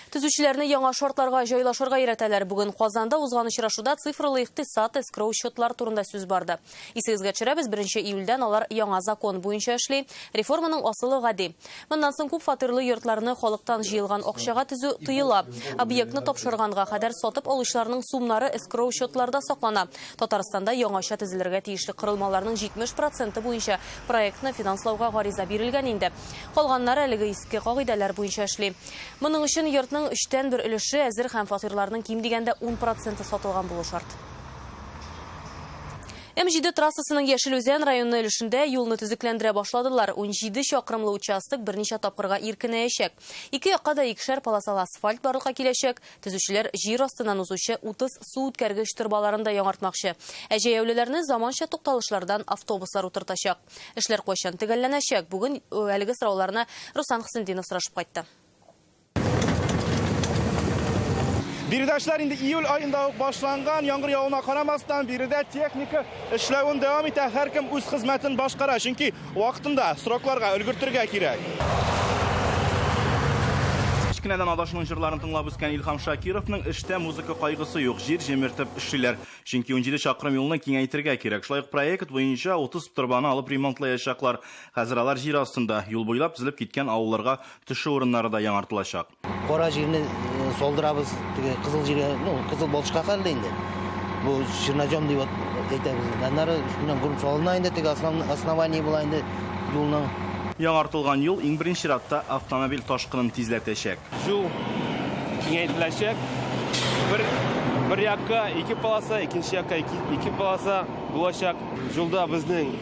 Түзүчүлөрүнү яңа шартларга жайлашырга үйрөтөлөр. Бүгүн Казанда узган учурашууда цифрлы иктисад эскроу счетлар турында сөз барды. Эсигизге түшүрөбүз, 1 июльден алар яңа закон боюнча эшлей. Реформанын асылы гади. Мындан соң көп фатирлы йортларны халыктан жыйылган акчага түзүү тыйыла. Объектны тапшырганга кадар сатып алучыларнын сумнары эскроу счетларда саклана. Татарстанда яңача түзүлөргө тийишлүү кырылмаларнын 70% боюнча проектны финанслауга гариза берилген инде. Калганнары элеге иске кагыйдалар боюнча эшлей. Муның үчүн йорттун 3/1 өлүшү әзер һәм фатирларның ким дигәндә 10% сатылган булу шарт. М7 трассасының Яшел-Үзән районы өлешендә юлны төзекләндерә башладылар. 17 чакрымлы участок берничә тапкырга иркенәячәк. Ике якка да икешәр полосалы асфальт барлыкка киләчәк. Төзүчеләр җир астыннан узучы 30 су үткәргеч торбаларын да яңартмакчы. Ә җәяүлеләрне заманча тукталышлардан автобуслар утыртачак. Эшләр кайчан төгәлләнәчәк? Бүген әлеге сорауларны Руслан Хысендинов сорашып кайтты. Birdəşlər indi iyul ayında başlanğan yağmur yağına qaramasdan birdə texnika işləvini davam etə, hər kim öz xidmətini başqara, çünki vaxtında sroklarga өлгөртергә кирәк. Кичкенәдән адашның җырларын тыңлап үскән Илһам Шакировның эштә музыка кайгысы юк, җир җимертеп эшлиләр. Чөнки 17 чакрым юлны киңәйтергә кирәк. Шулай ук проект буенча 30 торбаны алып ремонтлаячаклар. Хәзер алар җир астында, юл буйлап тизелеп киткән авылларга төшү урыннары да яңартылачак. Кара җирне солдырабыз, кызыл җиргә, кызыл болышка калды инде. Бу чернозем дип әйтәбез. Аннары үстеннән грунт салына инде, теге основание була инде юлның. Яңартылган юл иң беренче чиратта автомобиль ташкынын тизләтәчәк. Юл киңәйтеләчәк. Бер якка 2 полоса, икенче якка 2 полоса булачак. Юлда безнең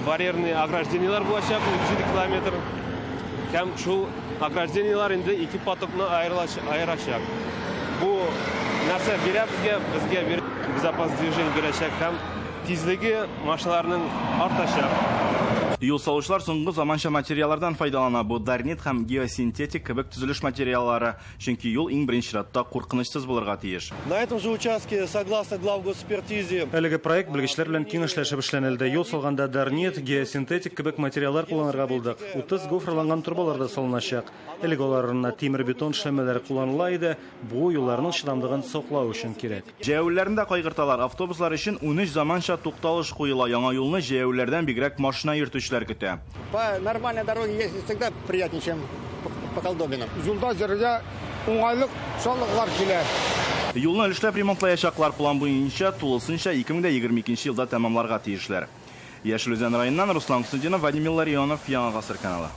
барьерный ограждениялар булачак 3 километр. Һәм шул ограждениялар инде 2 потокны айырачак. Бу нәрсә бирә безгә безопасность движения бирәчәк һәм тизлеге машиналарның артачак. Юл салучылар соңгы заманча материаллардан файдалана. Бу дарнит һәм геосинтетик кебек төзелеш материаллары, чөнки юл иң беренче чиратта куркынычсыз булырга тиеш. На этом же участке, согласно главгосэкспертизе, әлеге проект белгечләр белән киң эшләшеп эшләнелде. Юл салганда дарнит, геосинтетик кебек материаллар кулланырга булдык. 30 гофрланган турбалар да салыначак. Әлеге аларына тимер-бетон эшләмәләре кулланыла иде. Бу юлларның чыдамлыгын саклау өчен кирәк. Җәяүләрендә кайгырталар. Автобуслар өчен 13 заманча тукталыш куела. Яңа юлны җәяүләрдән бигрәк машина йөртүчеләр көтә. По нормальной дороге ездить всегда приятнее, чем по колдобинам. Юлда зерде уңайлык шалыклар килә. Юлны эшләп ремонтлаячаклар, план буенча тулысынча 2022 елда тәмамларга тиешләр. Яшел-Үзән районыннан Руслан Хысендинов, Вадим Илларионов, Яңа Гасыр каналы.